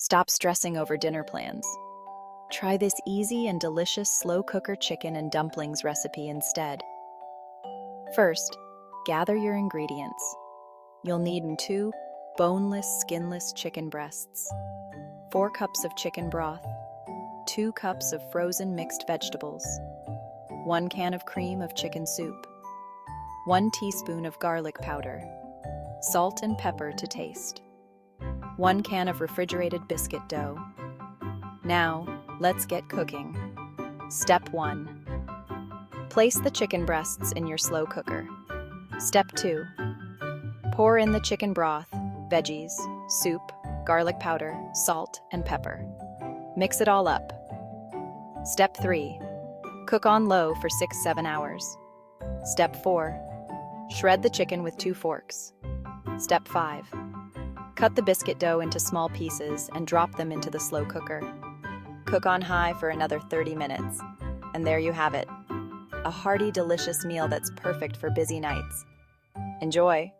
Stop stressing over dinner plans. Try this easy and delicious slow cooker chicken and dumplings recipe instead. First, gather your ingredients. You'll need 2 boneless, skinless chicken breasts, 4 cups of chicken broth, 2 cups of frozen mixed vegetables, 1 can of cream of chicken soup, 1 teaspoon of garlic powder, salt and pepper to taste, 1 can of refrigerated biscuit dough. Now, let's get cooking. Step 1. Place the chicken breasts in your slow cooker. Step 2. Pour in the chicken broth, veggies, soup, garlic powder, salt, and pepper. Mix it all up. Step 3. Cook on low for 6-7 hours. Step 4. Shred the chicken with 2 forks. Step 5. Cut the biscuit dough into small pieces and drop them into the slow cooker. Cook on high for another 30 minutes. And there you have it. A hearty, delicious meal that's perfect for busy nights. Enjoy!